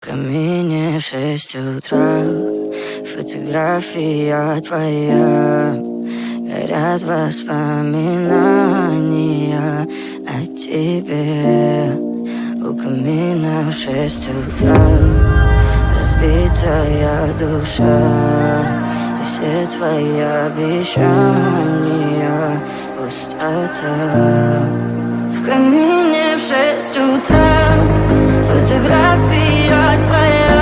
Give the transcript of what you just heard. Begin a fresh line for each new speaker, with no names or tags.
камине в 6 утра. Фотография твоя, горят воспоминания о тебе. У камина в 6 утра, разбитая душа, и все твои обещания пустота. В камине в 6 утра, фотография твоя,